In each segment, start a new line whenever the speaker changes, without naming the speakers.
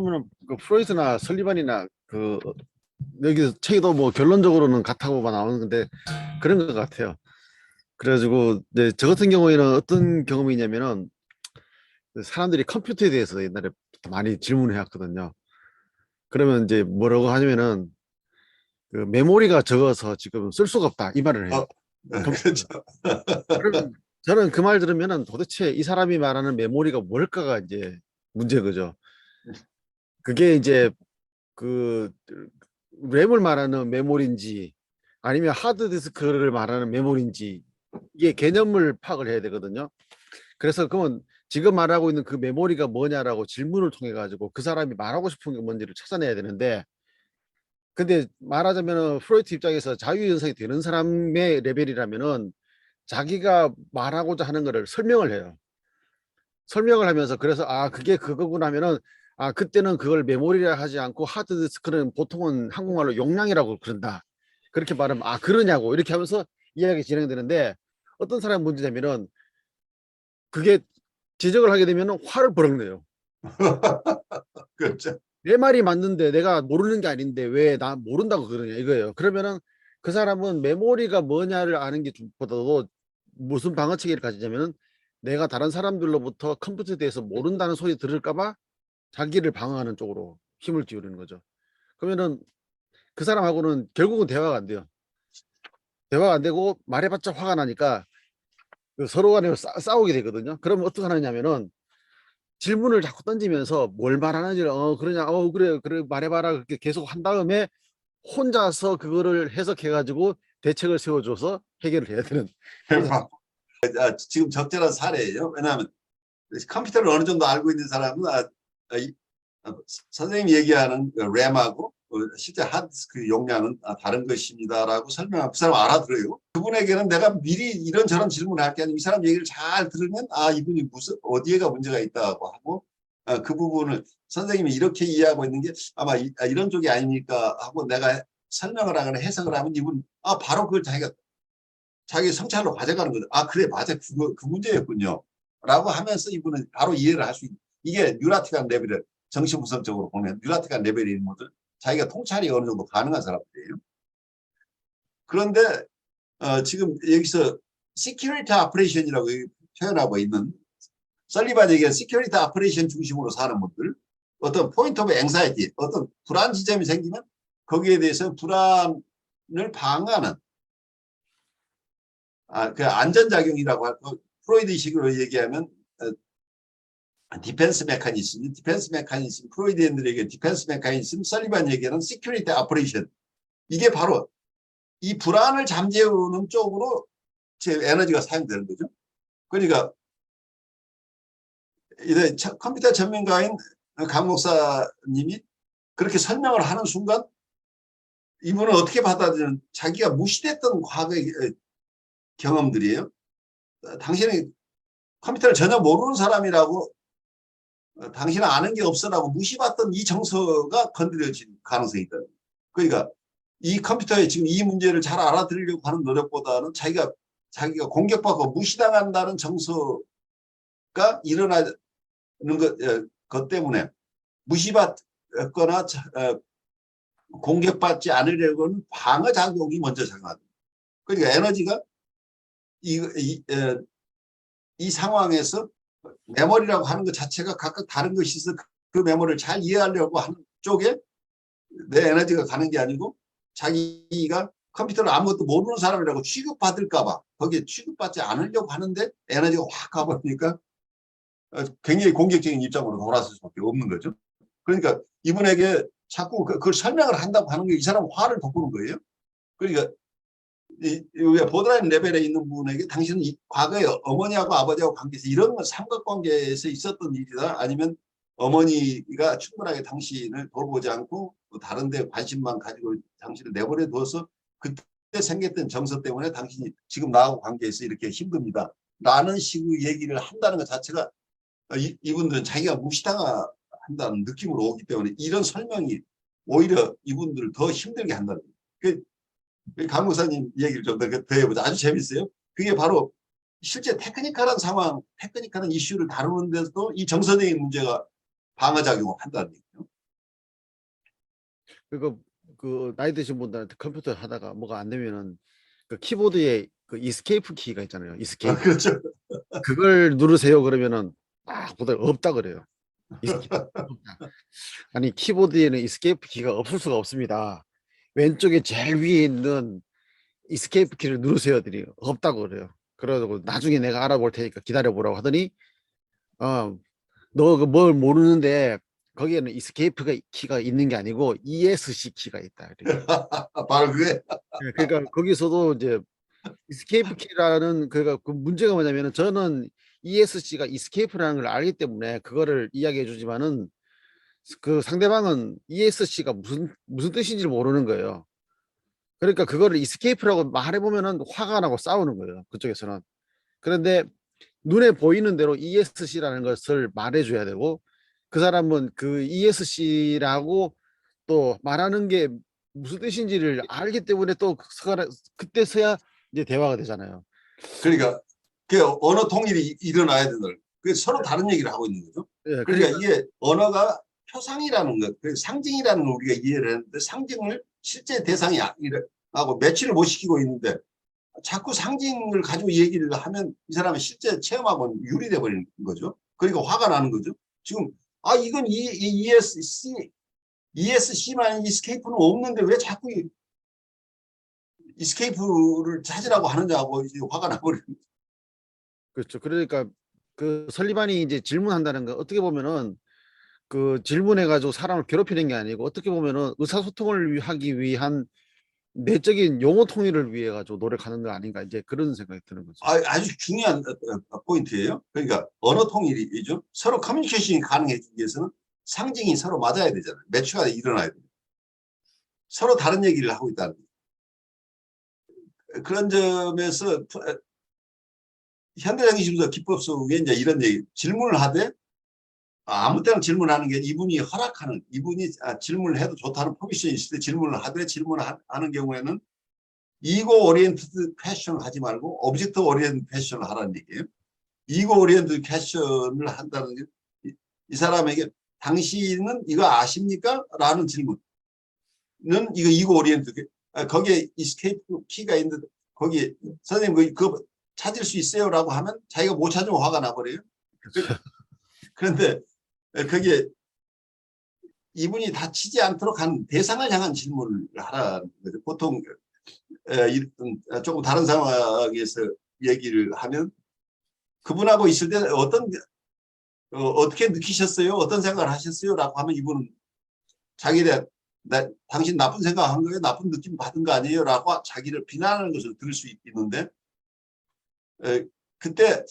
보면은 그 프로이트나 설리반이나 그 여기 책에도 뭐 결론적으로는 같다고만 나오는 건데 그런 것 같아요. 그래가지고 이제 저 같은 경우에는 어떤 경험이 있냐면은 그 사람들이 컴퓨터에 대해서 옛날에 많이 질문을 해왔거든요. 그러면 이제 뭐라고 하냐면은 그 메모리가 적어서 지금 쓸 수가 없다 이 말을 해요.
그렇죠.
그러면 저는 그 말 들으면은 도대체 이 사람이 말하는 메모리가 뭘까가 이제 문제인 거죠. 그게 이제 그 램을 말하는 메모리인지 아니면 하드디스크를 말하는 메모리인지 이게 개념을 파악을 해야 되거든요. 그래서 그러면 지금 말하고 있는 그 메모리가 뭐냐라고 질문을 통해 가지고 그 사람이 말하고 싶은 게 뭔지를 찾아내야 되는데, 근데 말하자면은 프로이트 입장에서 자유현상이 되는 사람의 레벨이라면은 자기가 말하고자 하는 거를 설명을 해요. 설명을 하면서 그래서 아 그게 그거구나 하면은 아 그때는 그걸 메모리라 하지 않고 하드디스크는 보통은 한국말로 용량이라고 그런다. 그렇게 말하면 아 그러냐고 이렇게 하면서 이야기 진행되는데, 어떤 사람이 문제냐면은 그게 지적을 하게 되면 화를 버럭 내요.
그렇죠.
내 말이 맞는데 내가 모르는 게 아닌데 왜 나 모른다고 그러냐 이거예요. 그러면은 그 사람은 메모리가 뭐냐를 아는 게 보다도 무슨 방어체계를 가지냐면은 내가 다른 사람들로부터 컴퓨터에 대해서 모른다는 소리 들을까 봐 자기를 방어하는 쪽으로 힘을 기울이는 거죠. 그러면은 그 사람하고는 결국은 대화가 안 돼요. 대화가 안 되고 말해봤자 화가 나니까 그 서로 간에 싸우게 되거든요. 그러면 어떻게 하느냐면은 질문을 자꾸 던지면서 뭘 말하는지 그러냐 그래 그래 말해봐라 그렇게 계속 한 다음에 혼자서 그거를 해석해 가지고 대책을 세워줘서 해결을 해야 되는 그런 상황.
지금 적절한 사례예요. 왜냐하면 컴퓨터를 어느 정도 알고 있는 사람은 선생님이 얘기하는 램하고 실제 하드디스크 용량은 다른 것입니다라고 설명하면 그 사람 알아들어요. 그분에게는 내가 미리 이런저런 질문을 할 게 아니고 이 사람 얘기를 잘 들으면 아 이분이 무슨 어디에가 문제가 있다고 하고 그 부분을 선생님이 이렇게 이해하고 있는 게 아마 이런 쪽이 아닙니까 하고 내가 설명을 하거나 해석을 하면 이분 바로 그걸 자기 성찰로 가져가는 거죠. 아 그래 맞아 그 문제였군요 라고 하면서 이분은 바로 이해를 할 수 있는, 이게 뉴라틱한 레벨을 정신분석적으로 보면 뉴라틱한 레벨의 인물들 자기가 통찰이 어느 정도 가능한 사람들이에요. 그런데 지금 여기서 시큐리티 오퍼레이션이라고 표현하고 있는 설리반 얘기한 시큐리티 오퍼레이션 중심으로 사는 분들, 어떤 포인트 오브 앵사이티, 어떤 불안 지점이 생기면 거기에 대해서 불안을 방어하는 그 안전작용이라고 할 거, 프로이드식으로 얘기하면 디펜스 메커니즘, 프로이디언들에게 디펜스 메커니즘, 설리반 얘기하는 시큐리티 오퍼레이션. 이게 바로 이 불안을 잠재우는 쪽으로 제 에너지가 사용되는 거죠. 그러니까 이제 컴퓨터 전문가인 강 목사님이 그렇게 설명을 하는 순간 이분은 어떻게 받아들이는, 자기가 무시됐던 과거의 경험들이에요. 당신이 컴퓨터를 전혀 모르는 사람이라고 당신은 아는 게 없어라고 무시받던 이 정서가 건드려질 가능성이 있다. 그러니까 이 컴퓨터에 지금 이 문제를 잘 알아들으려고 하는 노력보다는 자기가 공격받고 무시당한다는 정서가 일어나는 것 때문에 무시받거나 공격받지 않으려고는 방어작용이 먼저 작용합니다. 그러니까 에너지가 이 상황에서 메모리라고 하는 것 자체가 각각 다른 것이 있어 그 메모리를 잘 이해하려고 하는 쪽에 내 에너지가 가는 게 아니고 자기가 컴퓨터를 아무것도 모르는 사람이라고 취급받을까 봐 거기에 취급받지 않으려고 하는데 에너지가 확 가버리니까 굉장히 공격적인 입장으로 돌아설 수밖에 없는 거죠. 그러니까 이분에게 자꾸 그걸 설명을 한다고 하는 게 이 사람 화를 돋구는 거예요. 그러니까 보드라인 레벨에 있는 분에게 당신은 과거에 어머니하고 아버지하고 관계에서 이런 삼각관계에서 있었던 일이다, 아니면 어머니가 충분하게 당신을 돌보지 않고 다른 데 관심만 가지고 당신을 내버려 두어서 그때 생겼던 정서 때문에 당신이 지금 나하고 관계에서 이렇게 힘듭니다 라는 식의 얘기를 한다는 것 자체가 이분들은 자기가 무시당한다는 느낌으로 오기 때문에 이런 설명이 오히려 이분들을 더 힘들게 한다는 거예요. 강 목사님 얘기를 좀 더 해보자. 아주 재밌어요. 그게 바로 실제 테크니컬한 상황, 테크니컬한 이슈를 다루는데도 이 정서적인 문제가 방어작용을 한다는 얘기죠.
그리고 그 나이 드신 분들한테 컴퓨터 하다가 뭐가 안 되면은 그 키보드에 그 이스케이프 키가 있잖아요. 이스케이프.
그렇죠.
그걸 누르세요 그러면은 보다 없다 그래요. 이스케이프 없다. 아니 키보드에는 이스케이프 키가 없을 수가 없습니다. 왼쪽에 제일 위에 있는 이스케이프 키를 누르세요 드리 없다고 그래요. 그래가지고 나중에 내가 알아볼 테니까 기다려 보라고 하더니 너 그 뭘 모르는데 거기에는 이스케이프가 키가 있는 게 아니고 ESC 키가 있다.
바로 그게.
그러니까 거기서도 이제 이스케이프 키라는 그러니까 그 문제가 뭐냐면은 저는 ESC가 이스케이프라는 걸 알기 때문에 그거를 이야기해 주지만은 그 상대방은 ESC가 무슨 뜻인지를 모르는 거예요. 그러니까 그거를 이스케이프라고 말해 보면은 화가 나고 싸우는 거예요. 그쪽에서는. 그런데 눈에 보이는 대로 ESC라는 것을 말해줘야 되고 그 사람은 그 ESC라고 또 말하는 게 무슨 뜻인지를 알기 때문에 또 그때서야 이제 대화가 되잖아요.
그러니까 그 언어 통일이 일어나야 된다. 그 서로 다른 얘기를 하고 있는 거죠.
예,
그러니까 이게 언어가 표상이라는 것, 그 상징이라는 걸 우리가 이해를 했는데 상징을 실제 대상이 하고 매치를 못 시키고 있는데 자꾸 상징을 가지고 얘기를 하면 이 사람은 실제 체험하고는 유리돼 버리는 거죠. 그러니까 화가 나는 거죠. 지금 이건 ESC만 이스케이프는 없는데 왜 자꾸 이스케이프를 찾으라고 하느냐고 이제 화가 나버리는 거죠.
그렇죠. 그러니까 그 설리반이 이제 질문한다는 거 어떻게 보면은 그 질문해가지고 사람을 괴롭히는 게 아니고 어떻게 보면은 의사소통을 하기 위한 내적인 용어 통일을 위해 가지고 노력하는 거 아닌가 이제 그런 생각이 드는 거죠.
아주 중요한 포인트예요. 그러니까 언어 통일이죠. 서로 커뮤니케이션이 가능해지기 위해서는 상징이 서로 맞아야 되잖아요. 매치가 일어나야 돼요. 서로 다른 얘기를 하고 있다는 거예요. 그런 점에서 현대장기심서 기법 속에 이제 이런 얘기, 질문을 하되 아무 때나 질문하는 게 이분이 허락하는, 이분이 질문을 해도 좋다는 퍼미션이 있을 때 질문을 하되 질문하는 경우에는 이고 오리엔티드 퀘션을 하지 말고 오브젝트 오리엔티드 퀘션을 하라는 얘기예요. 이고 오리엔티드 퀘션을 한다는 게 이 사람에게 당신은 이거 아십니까? 라는 질문은 이거 이고 오리엔티드 거기에 이스케이프 키가 있는데 거기에 선생님 그거 찾을 수 있어요? 라고 하면 자기가 못 찾으면 화가 나버려요. 그런데 거기에 이분이 다치지 않도록 한 대상을 향한 질문을 하라는 거죠. 보통 조금 다른 상황에서 얘기를 하면 그분하고 있을 때 어떻게 느끼셨어요? 어떤 생각을 하셨어요? 라고 하면 이분은 자기에 대한 당신 나쁜 생각한 거예요? 나쁜 느낌 받은 거 아니에요? 라고 자기를 비난하는 것을 들을 수 있는데 그때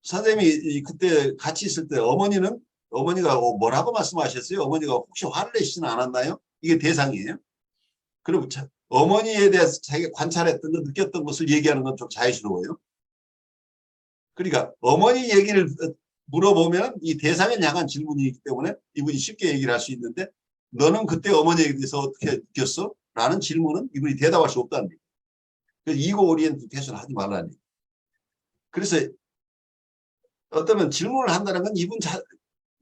선생님이 그때 같이 있을 때 어머니가 뭐라고 말씀하셨어요? 어머니가 혹시 화를 내시지는 않았나요? 이게 대상이에요. 그리고 어머니에 대해서 자기가 관찰했던 것, 느꼈던 것을 얘기하는 건 좀 자유스러워요. 그러니까 어머니 얘기를 물어보면 이 대상에 향한 질문이기 때문에 이분이 쉽게 얘기를 할 수 있는데 너는 그때 어머니에 대해서 어떻게 느꼈어? 라는 질문은 이분이 대답할 수 없다는 얘기예요. 그래서 이고 오리엔티케이션 하지 말라는 얘기예요. 그래서 어쩌면 질문을 한다는 건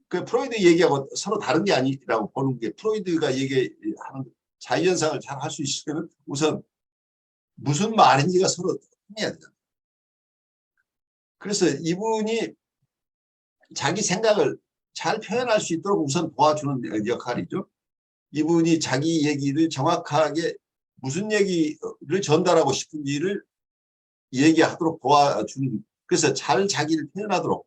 그 프로이드 얘기하고 서로 다른 게 아니라고 보는 게 프로이드가 얘기하는 자유현상을 잘 할 수 있으면 우선 무슨 말인지가 서로 통해야 되잖아요. 그래서 이분이 자기 생각을 잘 표현할 수 있도록 우선 도와주는 역할이죠. 이분이 자기 얘기를 정확하게 무슨 얘기를 전달하고 싶은지를 얘기하도록 도와주는, 그래서 잘 자기를 표현하도록,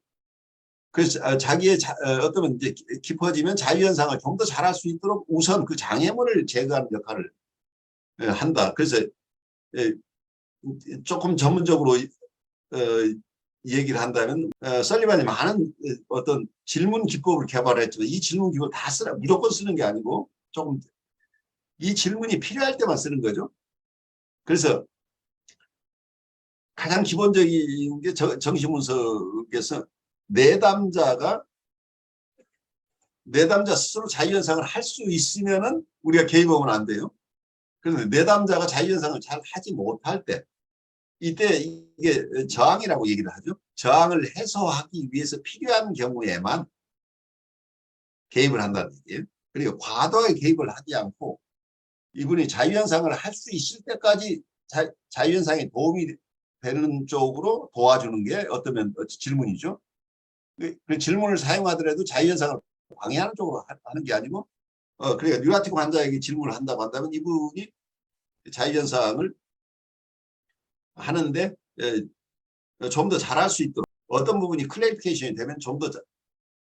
그래서 자기의 어떤 이제 깊어지면 자유현상을 좀 더 잘할 수 있도록 우선 그 장애물을 제거하는 역할을 한다. 그래서 조금 전문적으로 얘기를 한다면 설리반이 많은 어떤 질문 기법을 개발했지만 이 질문 기법을 다 무조건 쓰는 게 아니고 조금 이 질문이 필요할 때만 쓰는 거죠. 그래서 가장 기본적인 게 정신분석에서 내담자 스스로 자유현상을 할 수 있으면은 우리가 개입하면 안 돼요. 그런데 내담자가 자유현상을 잘 하지 못할 때 이때 이게 저항이라고 얘기를 하죠. 저항을 해소하기 위해서 필요한 경우에만 개입을 한다는 얘기예요. 그러니까 과도하게 개입을 하지 않고 이분이 자유현상을 할 수 있을 때까지 자유현상에 도움이 되는 쪽으로 도와주는 게 어쩌면 질문이죠. 그 질문을 사용하더라도 자유현상을 방해하는 쪽으로 하는 게 아니고, 그러니까 뉴라티콘 환자에게 질문을 한다고 한다면 이분이 자유현상을 하는데 좀 더 잘할 수 있도록 어떤 부분이 클래리피케이션이 되면 좀 더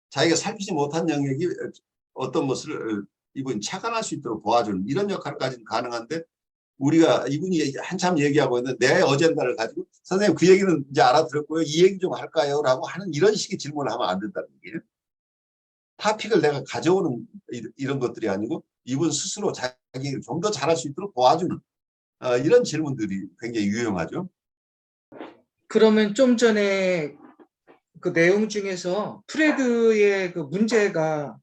자기가 살피지 못한 영역이 어떤 것을 이분이 착안할 수 있도록 도와주는 이런 역할까지는 가능한데, 우리가 이분이 한참 얘기하고 있는데 내 어젠다를 가지고 선생님 그 얘기는 이제 알아들었고요. 이 얘기 좀 할까요? 라고 하는 이런 식의 질문을 하면 안 된다는 얘기예요. 타픽을 내가 가져오는 이런 것들이 아니고 이분 스스로 자기를 좀 더 잘할 수 있도록 도와주는 이런 질문들이 굉장히 유용하죠.
그러면 좀 전에 그 내용 중에서 프레드의 그 문제가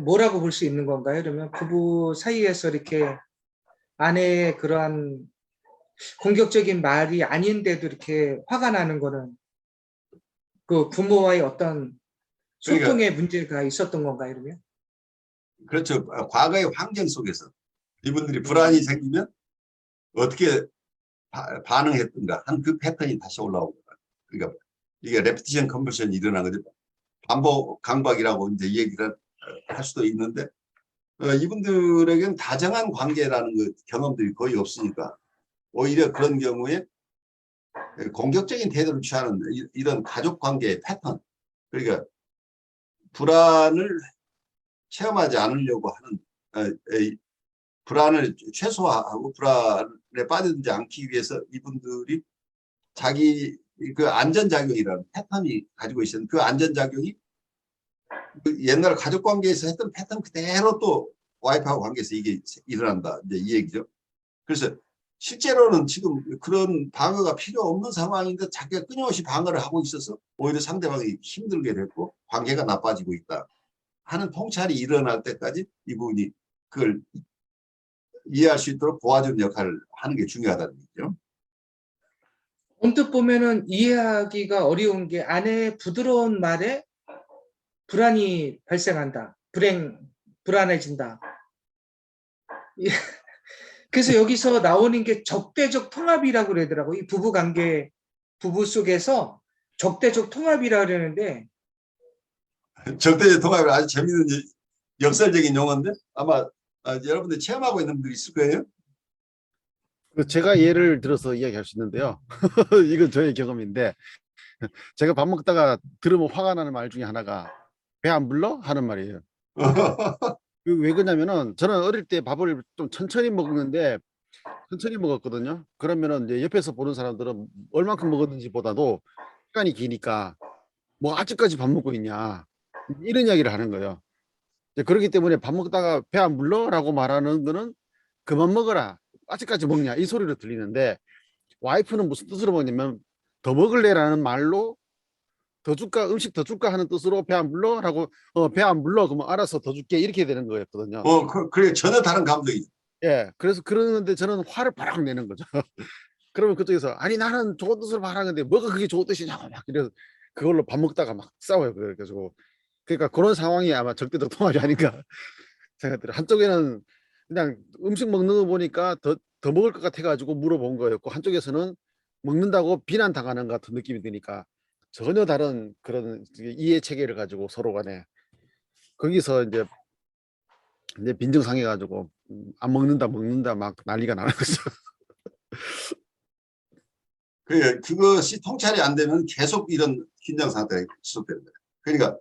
뭐라고 볼 수 있는 건가요? 그러면 부부 사이에서 이렇게 아내의 그러한 공격적인 말이 아닌데도 이렇게 화가 나는 거는 그 부모와의 어떤 소통의 문제가 있었던 건가요? 그러면?
그렇죠. 과거의 환경 속에서 이분들이 불안이 생기면 어떻게 반응했던가 하는 그 패턴이 다시 올라오고, 그러니까 이게 레피티션 컨버션이 일어난 거죠. 반복 강박이라고 이제 얘기를 할 수도 있는데, 이분들에게는 다정한 관계라는 그 경험들이 거의 없으니까 오히려 그런 경우에 공격적인 태도를 취하는 이런 가족 관계의 패턴, 그러니까 불안을 체험하지 않으려고 하는 불안을 최소화하고 불안에 빠지지 않기 위해서 이분들이 자기 그 안전작용이라는 패턴이 가지고 있었는데, 그 안전작용이 그 옛날 가족관계에서 했던 패턴 그대로 또 와이프하고 관계에서 이게 일어난다, 이제 이 얘기죠. 그래서 실제로는 지금 그런 방어가 필요 없는 상황인데 자기가 끊임없이 방어를 하고 있어서 오히려 상대방이 힘들게 됐고 관계가 나빠지고 있다 하는 통찰이 일어날 때까지 이분이 그걸 이해할 수 있도록 도와주는 역할을 하는 게 중요하다는 얘기죠.
언뜻 보면은 이해하기가 어려운 게 아내의 부드러운 말에 불안이 발생한다. 불안해진다. 그래서 여기서 나오는 게 적대적 통합이라고 그러더라고. 이 부부 관계, 부부 속에서 적대적 통합이라고 그러는데,
적대적 통합이 아주 재미있는 역설적인 용어인데 아마 여러분들 체험하고 있는 분들이 있을 거예요.
제가 예를 들어서 이야기할 수 있는데요. 이건 저의 경험인데, 제가 밥 먹다가 들으면 화가 나는 말 중에 하나가 배 안 불러? 하는 말이에요. 왜 그러냐면은 저는 어릴 때 밥을 좀 천천히 먹는데 천천히 먹었거든요. 그러면은 이제 옆에서 보는 사람들은 얼만큼 먹었는지 보다도 시간이 기니까 뭐 아직까지 밥 먹고 있냐 이런 이야기를 하는 거예요. 이제 그렇기 때문에 밥 먹다가 배 안 불러? 라고 말하는 거는 그만 먹어라, 아직까지 먹냐 이 소리로 들리는데, 와이프는 무슨 뜻으로 먹냐면 더 먹을래? 라는 말로 더 줄까, 음식 더 줄까 하는 뜻으로 배 안 불러? 라고 배 안 불러 그러면 알아서 더 줄게 이렇게 되는 거였거든요.
그래 전혀 다른 감정이죠.
예, 그래서 그러는데 저는 화를 팍 내는 거죠. 그러면 그쪽에서 아니 나는 좋은 뜻으로 말하는데 뭐가 그게 좋은 뜻이냐고 막 이래서 그걸로 밥 먹다가 막 싸워요. 그래가지고 그러니까 그런 상황이 아마 적대적 통합이 아닌가 생각이 들어요. 한쪽에는 그냥 음식 먹는 거 보니까 더 먹을 것 같아가지고 물어본 거였고, 한쪽에서는 먹는다고 비난당하는 것 같은 느낌이 드니까 전혀 다른 그런 이해 체계를 가지고 서로 간에 거기서 이제 빈정상해가지고 안 먹는다 막 난리가 나는 거죠.
그것이 통찰이 안 되면 계속 이런 긴장 상태가 지속되는 거예요. 그러니까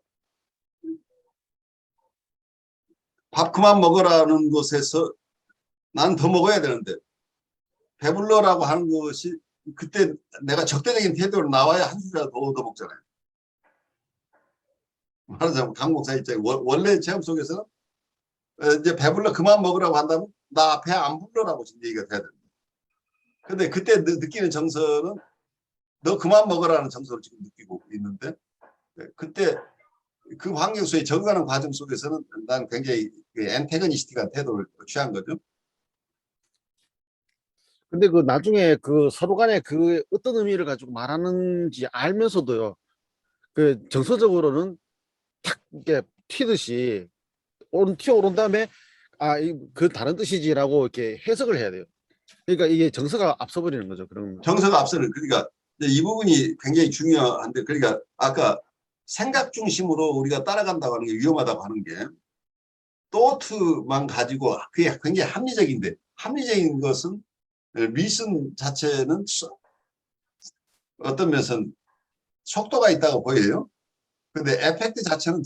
밥 그만 먹으라는 것에서 난 더 먹어야 되는데 배불러라고 하는 것이 그때 내가 적대적인 태도로 나와야 한 숟가락 더 얻어 먹잖아요. 말하자면 강 목사 입장에 원래 체험 속에서는 이제 배불러 그만 먹으라고 한다면 나 배 안 불러라고 얘기가 돼야 됩니다. 근데 그때 느끼는 정서는 너 그만 먹으라는 정서를 지금 느끼고 있는데, 그때 그 환경 속에 적응하는 과정 속에서는 난 굉장히 엔테거니스틱한 태도를 취한 거죠.
근데 그 나중에 그 서로 간에 그 어떤 의미를 가지고 말하는지 알면서도요, 그 정서적으로는 탁 이렇게 튀듯이 튀어오른 다음에 그 다른 뜻이지라고 이렇게 해석을 해야 돼요. 그러니까 이게 정서가 앞서버리는 거죠. 그런
정서가 앞서는 그러니까 이제 이 부분이 굉장히 중요한데 그러니까 아까 생각 중심으로 우리가 따라간다고 하는 게 위험하다고 하는 게 또트만 가지고 그게 굉장히 합리적인데 합리적인 것은 리슨 자체는 어떤 면에서는 속도가 있다고 보여요. 근데 에펙트 자체는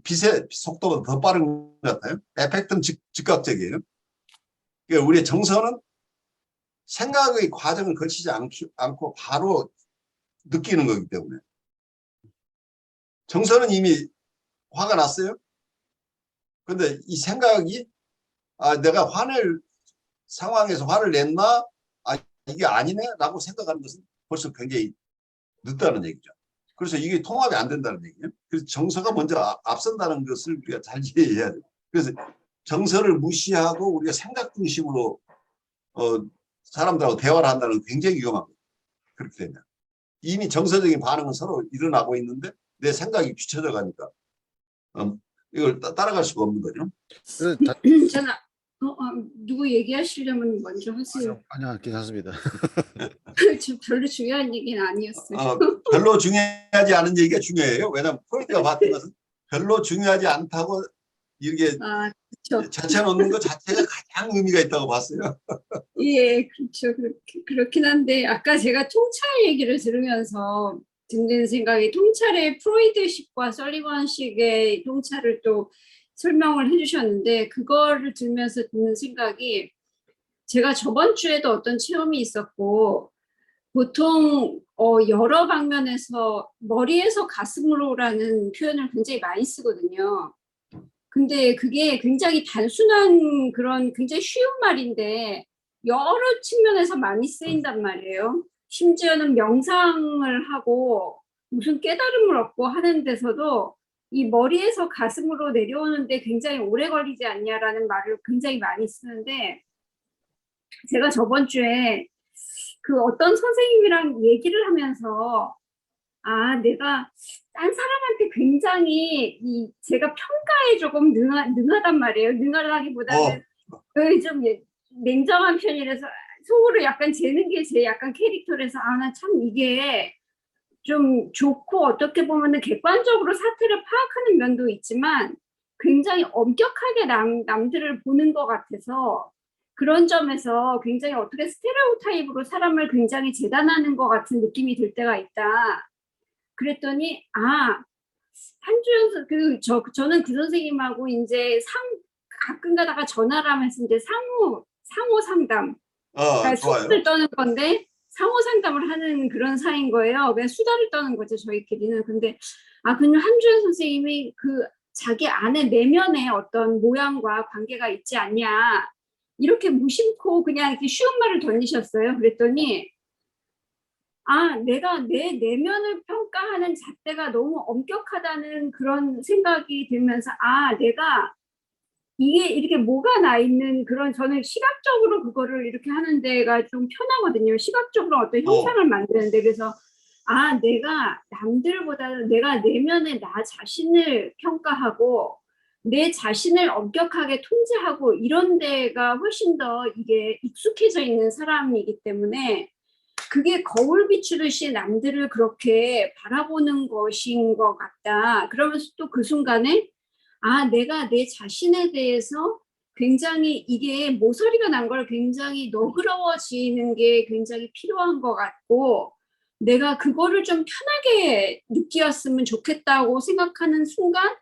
빛의 속도가 더 빠른 것 같아요. 에펙트는 즉각적이에요. 그러니까 우리의 정서는 생각의 과정을 거치지 않고 바로 느끼는 거기 때문에 정서는 이미 화가 났어요. 근데 이 생각이 내가 화낼 상황에서 화를 냈나? 이게 아니네? 라고 생각하는 것은 벌써 굉장히 늦다는 얘기죠. 그래서 이게 통합이 안 된다는 얘기예요. 그래서 정서가 먼저 앞선다는 것을 우리가 잘 이해해야 돼요. 그래서 정서를 무시하고 우리가 생각 중심으로 사람들하고 대화를 한다는 건 굉장히 위험한 거예요. 그렇게 되면. 이미 정서적인 반응은 서로 일어나고 있는데 내 생각이 뒤쳐져 가니까 이걸 따라갈 수가 없는 거죠.
저는 누구 얘기하시려면 먼저 하세요.
아니야, 괜찮습니다.
저 별로 중요한 얘기는 아니었어요.
별로 중요하지 않은 얘기가 중요해요. 왜냐하면 프로이트가 봤던 것은 별로 중요하지 않다고 이렇게
그렇죠.
자체 놓는 것 자체가 가장 의미가 있다고 봤어요.
예, 그렇죠. 그렇긴 한데 아까 제가 통찰 얘기를 들으면서 듣는 생각이 통찰의 프로이드식과 설리번식의 통찰을 또 설명을 해주셨는데 그거를 들으면서 듣는 생각이 제가 저번 주에도 어떤 체험이 있었고 보통 여러 방면에서 머리에서 가슴으로라는 표현을 굉장히 많이 쓰거든요. 근데 그게 굉장히 단순한 그런 굉장히 쉬운 말인데 여러 측면에서 많이 쓰인단 말이에요. 심지어는 명상을 하고 무슨 깨달음을 얻고 하는 데서도 이 머리에서 가슴으로 내려오는데 굉장히 오래 걸리지 않냐라는 말을 굉장히 많이 쓰는데 제가 저번 주에 그 어떤 선생님이랑 얘기를 하면서 내가 딴 사람한테 굉장히 제가 평가에 조금 능하단 말이에요. 능하다기보다는 좀 냉정한 편이라서 속으로 약간 재는 게 제 약간 캐릭터라서 나 참 이게 좀 좋고 어떻게 보면은 객관적으로 사태를 파악하는 면도 있지만 굉장히 엄격하게 남들을 보는 것 같아서 그런 점에서 굉장히 어떻게 스테레오타입으로 사람을 굉장히 재단하는 것 같은 느낌이 들 때가 있다. 그랬더니 한주연 저는 그 선생님하고 이제 가끔 가다가 전화를 하면서 이제 상호 상담 그러니까
좋아요.
수다를 떠는 건데 상호 상담을 하는 그런 사이인 거예요. 그냥 수다를 떠는 거죠 저희끼리는. 근데 그냥 한주연 선생님이 그 자기 안에 내면의 어떤 모양과 관계가 있지 않냐 이렇게 무심코 그냥 이렇게 쉬운 말을 던지셨어요. 그랬더니 내가 내 내면을 평가하는 잣대가 너무 엄격하다는 그런 생각이 들면서 내가 이게 이렇게 뭐가 나 있는 그런 저는 시각적으로 그거를 이렇게 하는 데가 좀 편하거든요. 시각적으로 어떤 형상을 만드는데 그래서 내가 남들보다는 내가 내면의 나 자신을 평가하고 내 자신을 엄격하게 통제하고 이런 데가 훨씬 더 이게 익숙해져 있는 사람이기 때문에 그게 거울 비추듯이 남들을 그렇게 바라보는 것인 것 같다. 그러면서 또 그 순간에 내가 내 자신에 대해서 굉장히 이게 모서리가 난 걸 굉장히 너그러워지는 게 굉장히 필요한 것 같고 내가 그거를 좀 편하게 느꼈으면 좋겠다고 생각하는 순간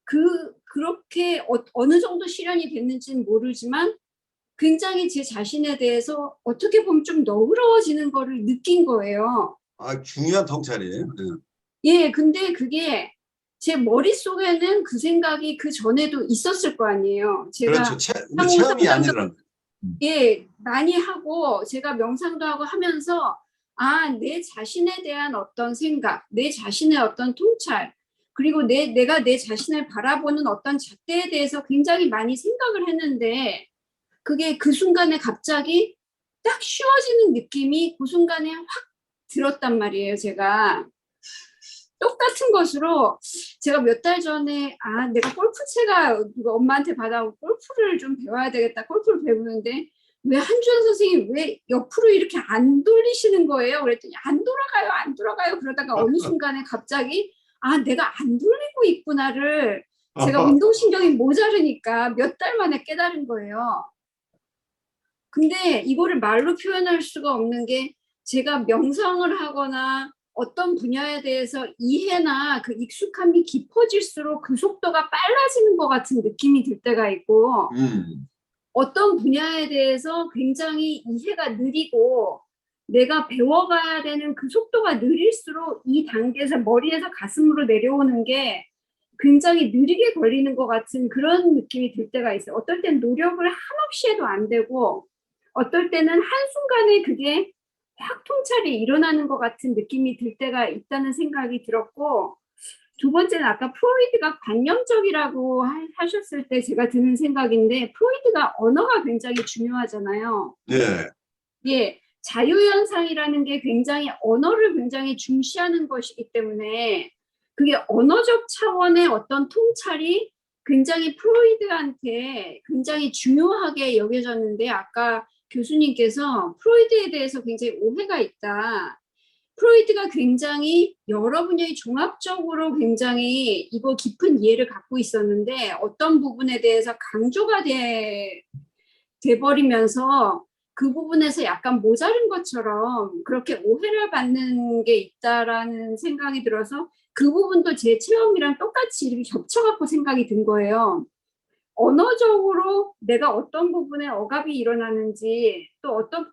그렇게 어느 정도 실현이 됐는지는 모르지만 굉장히 제 자신에 대해서 어떻게 보면 좀 너그러워지는 거를 느낀 거예요.
중요한 통찰이에요.
예, 근데 그게 제 머릿속에는 그 생각이 그 전에도 있었을 거 아니에요. 제가
그렇죠. 체험이 아니라는 거예요.
예, 많이 하고 제가 명상도 하고 하면서 내 자신에 대한 어떤 생각, 내 자신의 어떤 통찰, 그리고 내가 내 자신을 바라보는 어떤 잣대에 대해서 굉장히 많이 생각을 했는데 그게 그 순간에 갑자기 딱 쉬워지는 느낌이 그 순간에 확 들었단 말이에요, 제가. 똑같은 것으로 제가 몇 달 전에 내가 골프채가 누가 엄마한테 받아오고 골프를 좀 배워야 되겠다. 골프를 배우는데 왜 한주연 선생님 왜 옆으로 이렇게 안 돌리시는 거예요? 그랬더니 안 돌아가요, 안 돌아가요. 그러다가 어느 순간에 갑자기 내가 안 돌리고 있구나를 제가 운동신경이 모자르니까 몇 달 만에 깨달은 거예요. 근데 이거를 말로 표현할 수가 없는 게 제가 명상을 하거나 어떤 분야에 대해서 이해나 그 익숙함이 깊어질수록 그 속도가 빨라지는 것 같은 느낌이 들 때가 있고 어떤 분야에 대해서 굉장히 이해가 느리고 내가 배워가야 되는 그 속도가 느릴수록 이 단계에서 머리에서 가슴으로 내려오는 게 굉장히 느리게 걸리는 것 같은 그런 느낌이 들 때가 있어요. 어떨 땐 노력을 한없이 해도 안 되고 어떨 때는 한순간에 그게 확 통찰이 일어나는 것 같은 느낌이 들 때가 있다는 생각이 들었고 두 번째는 아까 프로이드가 관념적이라고 하셨을 때 제가 드는 생각인데 프로이드가 언어가 굉장히 중요하잖아요.
네.
예, 자유현상이라는 게 굉장히 언어를 굉장히 중시하는 것이기 때문에 그게 언어적 차원의 어떤 통찰이 굉장히 프로이드한테 굉장히 중요하게 여겨졌는데 아까 교수님께서 프로이드에 대해서 굉장히 오해가 있다. 프로이드가 굉장히 여러 분야의 종합적으로 굉장히 이거 깊은 이해를 갖고 있었는데 어떤 부분에 대해서 강조가 돼버리면서 그 부분에서 약간 모자른 것처럼 그렇게 오해를 받는 게 있다라는 생각이 들어서 그 부분도 제 체험이랑 똑같이 이렇게 겹쳐갖고 생각이 든 거예요. 언어적으로 내가 어떤 부분에 억압이 일어나는지 또 어떤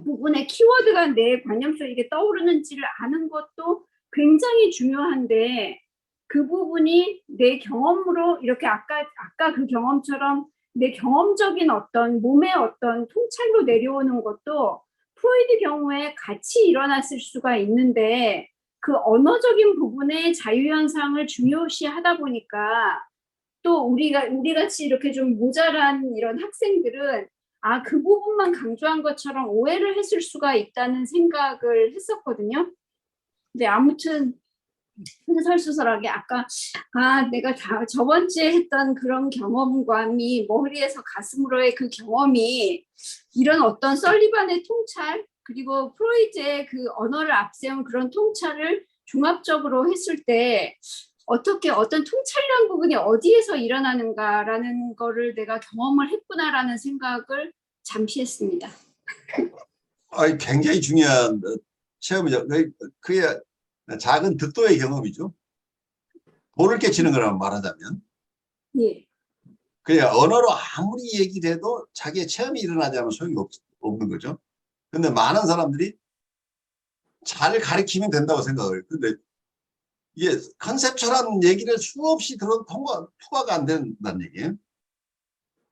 부분에 키워드가 내 관념 속에 떠오르는지를 아는 것도 굉장히 중요한데 그 부분이 내 경험으로 이렇게 아까 그 경험처럼 내 경험적인 어떤 몸의 어떤 통찰로 내려오는 것도 프로이드 경우에 같이 일어났을 수가 있는데 그 언어적인 부분의 자유현상을 중요시 하다 보니까 또 우리 같이 이렇게 좀 모자란 이런 학생들은 그 부분만 강조한 것처럼 오해를 했을 수가 있다는 생각을 했었거든요. 근데 아무튼 설수설하게 아까 내가 저번 주에 했던 그런 경험감이 머리에서 가슴으로의 그 경험이 이런 어떤 설리반의 통찰 그리고 프로이드의 그 언어를 앞세운 그런 통찰을 종합적으로 했을 때 어떻게 어떤 통찰이라는 부분이 어디에서 일어나는가라는 거를 내가 경험을 했구나라는 생각을 잠시 했습니다.
굉장히 중요한 체험이죠. 그게 작은 득도의 경험이죠. 돌을 깨치는 거라고 말하자면.
예.
그냥 언어로 아무리 얘기를 해도 자기의 체험이 일어나지 않으면 소용이 없는 거죠. 근데 많은 사람들이 잘 가르치면 된다고 생각을 해요. 근데 이게 컨셉처럼 얘기를 수없이 들어도 통과가 안 된다는 얘기예요.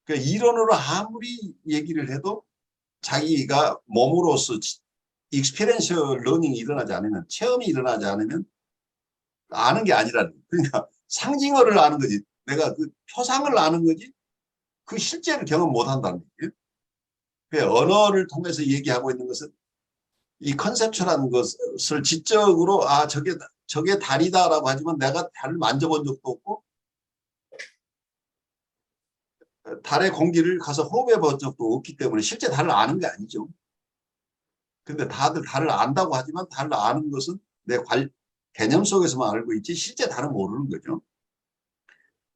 그러니까 이론으로 아무리 얘기를 해도 자기가 몸으로서 익스피리언셜 러닝이 일어나지 않으면 체험이 일어나지 않으면 아는 게 아니라는 거예요. 그러니까 상징어를 아는 거지. 내가 그 표상을 아는 거지 그 실제를 경험 못 한다는 얘기예요. 그러니까 언어를 통해서 얘기하고 있는 것은 이 컨셉처럼 것을 지적으로 저게 달이다라고 하지만 내가 달을 만져본 적도 없고 달의 공기를 가서 호흡해 본 적도 없기 때문에 실제 달을 아는 게 아니죠. 근데 다들 달을 안다고 하지만 달을 아는 것은 내 개념 속에서만 알고 있지 실제 달은 모르는 거죠.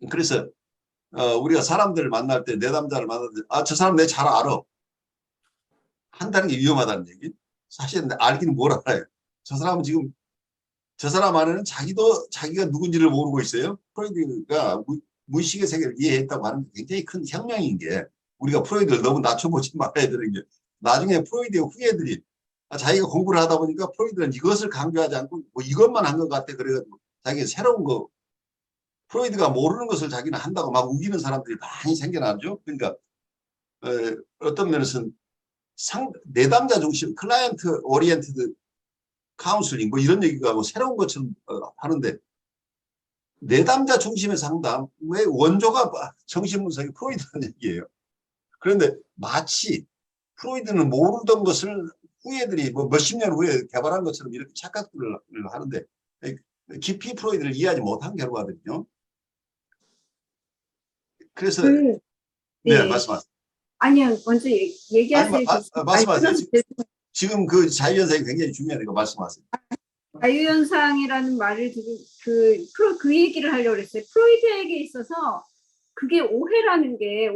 그래서 우리가 사람들을 만날 때 내담자를 만날 때 저 사람 내 잘 알아 한다는 게 위험하다는 얘기. 사실 알기는 뭘 알아요. 저 사람은 지금 저 사람 안에는 자기가 누군지를 모르고 있어요. 프로이드가 무의식의 세계를 이해했다고 하는 게 굉장히 큰 혁명인 게 우리가 프로이드를 너무 낮춰보지 말아야 되는 게 나중에 프로이드의 후예들이 자기가 공부를 하다 보니까 프로이드는 이것을 강조하지 않고 뭐 이것만 한 것 같아. 그래가지고 자기가 새로운 거 프로이드가 모르는 것을 자기는 한다고 막 우기는 사람들이 많이 생겨나죠. 그러니까 어떤 면에서는 내담자 중심 클라이언트 오리엔티드 카운슬링 뭐 이런 얘기가 뭐 새로운 것처럼 하는데 내담자 중심의 상담 왜 원조가 정신분석이 프로이드라는 얘기예요. 그런데 마치 프로이드는 모르던 것을 후예들이 뭐 몇십 년 후에 개발한 것처럼 이렇게 착각들을 하는데 깊이 프로이드를 이해하지 못한 결과거든요. 그래서
그,
네,
네.
말씀하세요.
아니요, 먼저 얘기하세요.
아니, 말씀하세요. 지금 그 자유현상이 굉장히 중요하니까 말씀하세요.
자유현상이라는 말을 그 얘기를 하려고 그랬어요. 프로이드에게 있어서 그게 오해의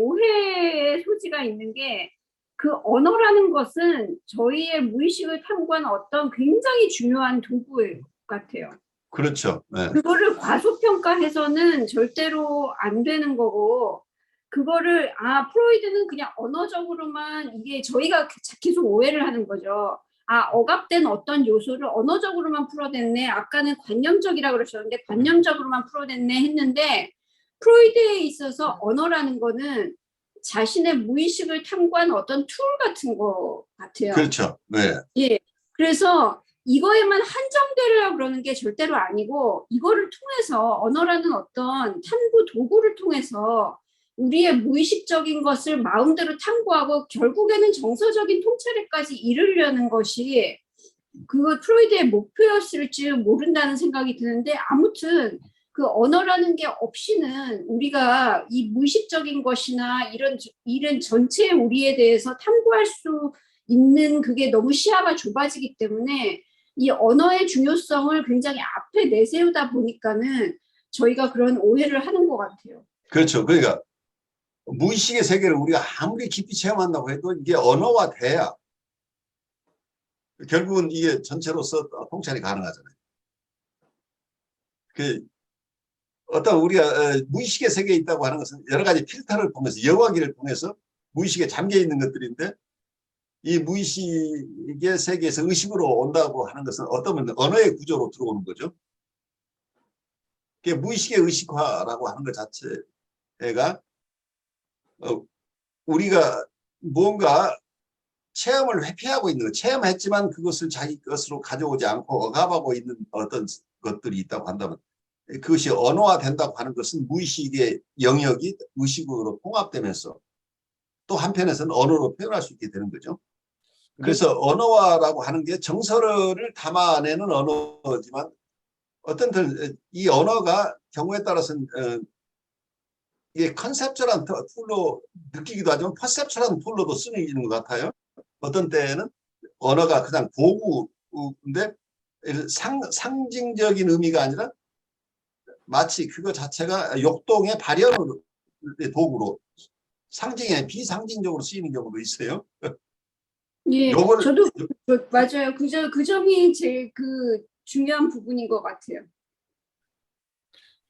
소지가 있는 게, 그 언어라는 것은 저희의 무의식을 탐구하는 어떤 굉장히 중요한 도구 같아요.
그렇죠. 네.
그거를 과소평가해서는 절대로 안 되는 거고, 그거를 프로이드는 그냥 언어적으로만, 이게 저희가 계속 오해를 하는 거죠. 억압된 어떤 요소를 언어적으로만 풀어냈네. 아까는 관념적이라고 그러셨는데 관념적으로만 풀어냈네 했는데, 프로이드에 있어서 언어라는 거는 자신의 무의식을 탐구한 어떤 툴 같은 거 같아요.
그렇죠. 네.
예. 그래서 이거에만 한정되려고 그러는 게 절대로 아니고, 이거를 통해서 언어라는 어떤 탐구 도구를 통해서 우리의 무의식적인 것을 마음대로 탐구하고 결국에는 정서적인 통찰에까지 이르려는 것이 그 프로이드의 목표였을지 모른다는 생각이 드는데, 아무튼 그 언어라는 게 없이는 우리가 이 무의식적인 것이나 이런 전체 우리에 대해서 탐구할 수 있는, 그게 너무 시야가 좁아지기 때문에 이 언어의 중요성을 굉장히 앞에 내세우다 보니까는 저희가 그런 오해를 하는 것 같아요.
그렇죠. 그러니까 무의식의 세계를 우리가 아무리 깊이 체험한다고 해도 이게 언어화돼야 결국은 이게 전체로서 통찰이 가능하잖아요. 그 어떤 우리가 무의식의 세계에 있다고 하는 것은 여러 가지 필터를 통해서, 여과기를 통해서 무의식에 잠겨 있는 것들인데, 이 무의식의 세계에서 의식으로 온다고 하는 것은 어떤 면에 언어의 구조로 들어오는 거죠. 그게 무의식의 의식화라고 하는 것 자체가 우리가 뭔가 체험을 회피하고 있는 것, 체험했지만 그것을 자기 것으로 가져오지 않고 억압하고 있는 어떤 것들이 있다고 한다면, 그것이 언어화된다고 하는 것은 무의식의 영역이 의식으로 통합되면서 또 한편에서는 언어로 표현할 수 있게 되는 거죠. 그래서 언어화라고 하는 게 정서를 담아내는 언어지만, 어떤 이 언어가 경우에 따라서는 이게 컨셉츄얼한 툴로 느끼기도 하지만 퍼셉츄얼한 툴로도 쓰이는 것 같아요. 어떤 때는 언어가 그냥 도구인데 상징적인 의미가 아니라 마치 그거 자체가 욕동의 발현의 도구로, 상징이 비상징적으로 쓰이는 경우도 있어요.
예,
요거를
저도 맞아요. 그 점이 제일 중요한 부분인 것 같아요.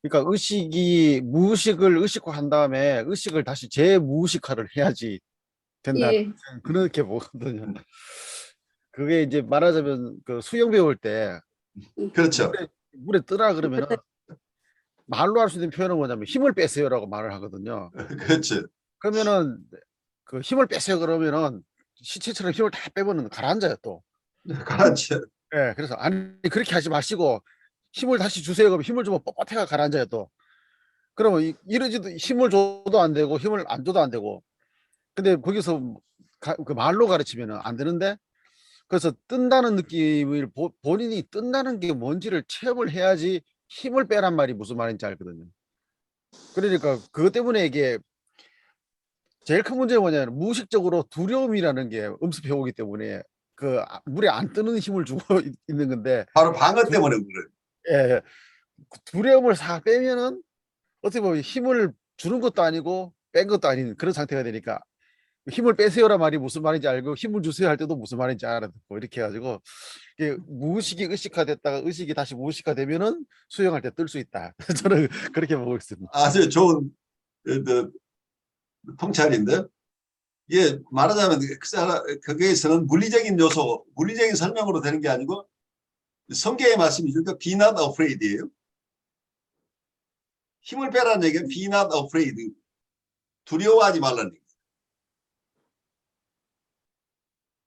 그러니까 무의식을 의식화한 다음에 의식을 다시 재무의식화를 해야지 된다.
예,
그렇게 보거든요. 그게 이제 말하자면 그 수영 배울 때
그렇죠.
물에 뜨라 그러면은 말로 할 수 있는 표현은 뭐냐면 힘을 빼세요라고 말을 하거든요.
그렇죠.
그러면은 그 힘을 빼세요 그러면은 시체처럼 힘을 다 빼버리면 가라앉아요 또.
가라앉혀.
예, 그래서 아니 그렇게 하지 마시고 힘을 다시 주세요 그러면 힘을 주면 뻣뻣해가 가라앉아요 또. 그러면 이러지도 힘을 줘도 안 되고 힘을 안 줘도 안 되고. 근데 거기서 그 말로 가르치면 안 되는데, 그래서 뜬다는 느낌을 본인이 뜬다는 게 뭔지를 체험을 해야지 힘을 빼란 말이 무슨 말인지 알거든요. 그러니까 그것 때문에 이게 제일 큰 문제가 뭐냐면 무의식적으로 두려움이라는 게 음습해 오기 때문에 그 물에 안 뜨는 힘을 주고 있는 건데,
바로 방어 때문에 그래요.
예, 두려움을 싹 빼면은 어떻게 보면 힘을 주는 것도 아니고 뺀 것도 아닌 그런 상태가 되니까, 힘을 빼세요란 말이 무슨 말인지 알고 힘을 주세요 할 때도 무슨 말인지 알아듣고 이렇게 해가지고 이게 무의식이 의식화됐다가 의식이 다시 무의식화되면은 수영할 때 뜰 수 있다. 저는 그렇게 보고 있습니다.
아주 좋은 통찰인데, 이게 말하자면 거기에서는 물리적인 요소, 물리적인 설명으로 되는 게 아니고 성경의 말씀이 그러니까 be not afraid이에요. 힘을 빼라는 얘기는 be not afraid, 두려워하지 말라는 얘기.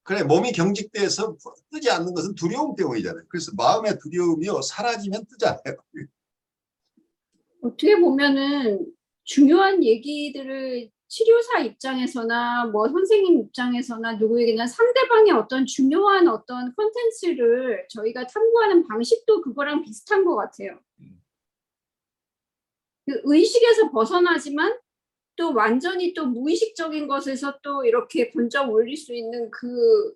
그래, 몸이 경직돼서 뜨지 않는 것은 두려움 때문이잖아요. 그래서 마음의 두려움이 사라지면 뜨잖아요.
어떻게 보면은 중요한 얘기들을 치료사 입장에서나 뭐 선생님 입장에서나 누구에게나 상대방의 어떤 중요한 어떤 콘텐츠를 저희가 탐구하는 방식도 그거랑 비슷한 것 같아요. 그 의식에서 벗어나지만 또 완전히 또 무의식적인 것에서 또 이렇게 건져 올릴 수 있는 그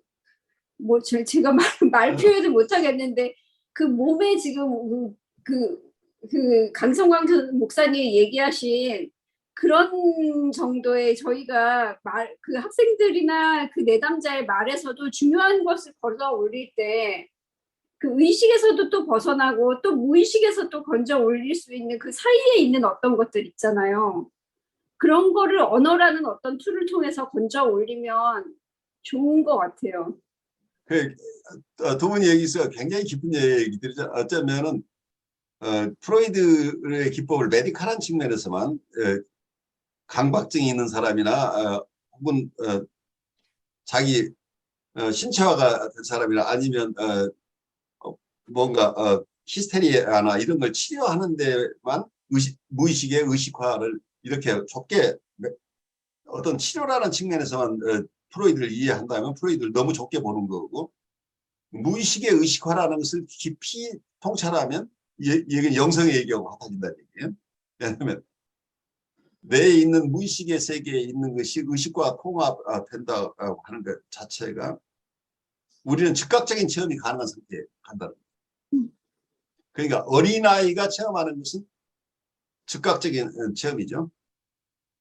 뭐 제가 말 표현을 못 하겠는데 그 몸에 지금 그 강성광 목사님이 얘기하신 그런 정도의 저희가 그 학생들이나 그 내담자의 말에서도 중요한 것을 걸어 올릴 때 그 의식에서도 또 벗어나고 또 무의식에서 또 건져 올릴 수 있는 그 사이에 있는 어떤 것들 있잖아요. 그런 거를 언어라는 어떤 툴을 통해서 건져 올리면 좋은 것 같아요.
두 분이 여기서 굉장히 깊은 얘기들이죠. 어쩌면은 프로이드의 기법을 메디컬한 측면에서만 강박증이 있는 사람이나 혹은 자기 신체화가 된 사람이나 아니면 뭔가 히스테리아나 이런 걸 치료하는 데만 무의식의 의식화를 이렇게 좁게 어떤 치료라는 측면에서만 프로이드를 이해한다면 프로이드를 너무 좁게 보는 거고, 무의식의 의식화라는 것을 깊이 통찰하면 이게 영성의 얘기하고 같아진다는 얘기예요. 왜냐하면 뇌에 있는 무의식의 세계에 있는 것이 의식과 통합된다고 하는 것 자체가 우리는 즉각적인 체험이 가능한 상태에 간다는 거예요. 그러니까 어린아이가 체험하는 것은 즉각적인 체험이죠.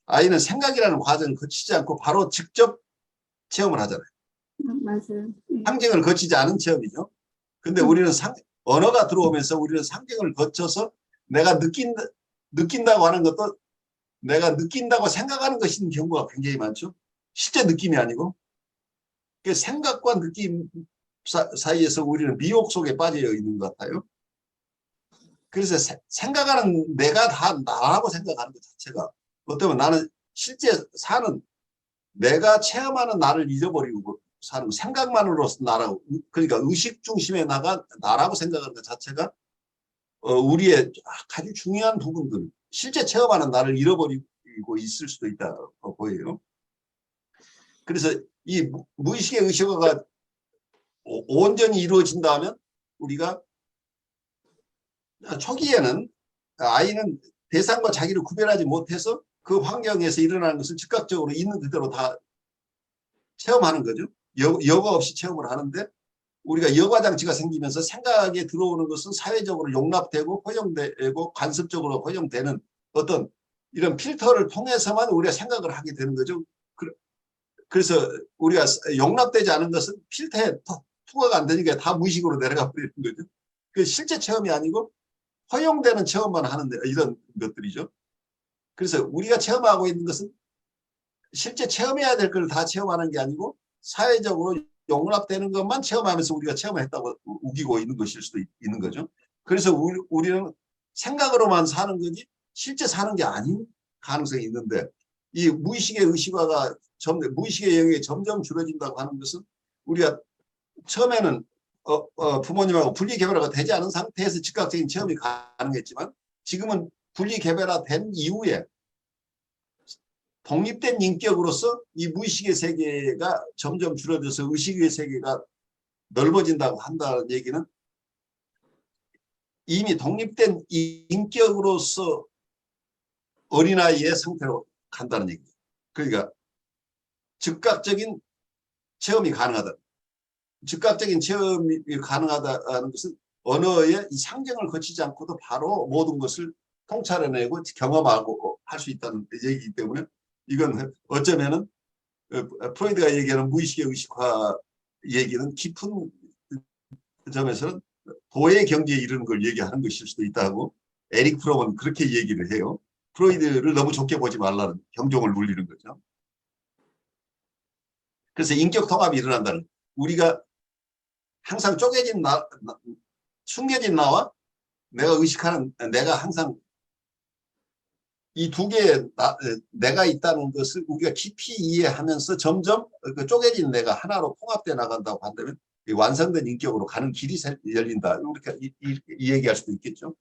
아이는 생각이라는 과정을 거치지 않고 바로 직접 체험을 하잖아요.
맞아요.
상징을 거치지 않은 체험이죠. 근데 우리는 언어가 들어오면서 우리는 상징을 거쳐서 내가 느낀다고 하는 것도 내가 느낀다고 생각하는 것인 경우가 굉장히 많죠. 실제 느낌이 아니고. 그 생각과 느낌 사이에서 우리는 미혹 속에 빠져 있는 것 같아요. 그래서 생각하는 내가 다 나라고 생각하는 것 자체가 어쩌면 나는 실제 사는 내가 체험하는 나를 잃어버리고 사는 생각만으로서 나라고, 그러니까 의식 중심의 나라고 생각하는 것 자체가 우리의 아주 중요한 부분들, 실제 체험하는 나를 잃어버리고 있을 수도 있다고 보여요. 그래서 이 무의식의 의식화가 온전히 이루어진다면 우리가 초기에는 아이는 대상과 자기를 구별하지 못해서 그 환경에서 일어나는 것을 즉각적으로 있는 그대로 다 체험하는 거죠. 여과 없이 체험을 하는데, 우리가 여과장치가 생기면서 생각에 들어오는 것은 사회적으로 용납되고 허용되고 관습적으로 허용되는 어떤 이런 필터를 통해서만 우리가 생각을 하게 되는 거죠. 그래서 우리가 용납되지 않은 것은 필터에 투과가 안 되니까 다 무의식으로 내려가 버리는 거죠. 그 실제 체험이 아니고 허용되는 체험만 하는데 이런 것들이죠. 그래서 우리가 체험하고 있는 것은 실제 체험해야 될 걸 다 체험하는 게 아니고 사회적으로 용납되는 것만 체험하면서 우리가 체험했다고 우기고 있는 것일 수도 있는 거죠. 그래서 우리는 생각으로만 사는 거지 실제 사는 게 아닌 가능성이 있는데, 이 무의식의 의식화가 무의식의 영역이 점점 줄어든다고 하는 것은 우리가 처음에는 부모님하고 분리개별화가 되지 않은 상태에서 즉각적인 체험이 가능했지만, 지금은 분리개별화된 이후에 독립된 인격으로서 이 무의식의 세계가 점점 줄어들어서 의식의 세계가 넓어진다고 한다는 얘기는 이미 독립된 인격으로서 어린아이의 상태로 간다는 얘기죠. 그러니까 즉각적인 체험이 가능하다. 즉각적인 체험이 가능하다는 것은 언어의 이 상징을 거치지 않고도 바로 모든 것을 통찰해내고 경험하고 할 수 있다는 얘기이기 때문에, 이건 어쩌면은 프로이드가 얘기하는 무의식의 의식화 얘기는 깊은 점에서는 도의 경지에 이르는 걸 얘기하는 것일 수도 있다고 에릭 프롬은 그렇게 얘기를 해요. 프로이드를 너무 좋게 보지 말라는 경종을 울리는 거죠. 그래서 인격 통합이 일어난다는, 우리가 항상 쪼개진 숨겨진 나와 내가 의식하는 내가 항상 이 두 개의 내가 있다는 것을 우리가 깊이 이해하면서 점점 그 쪼개진 내가 하나로 통합되어 나간다고 한다면 완성된 인격으로 가는 길이 열린다. 이렇게 이 얘기할 수도 있겠죠.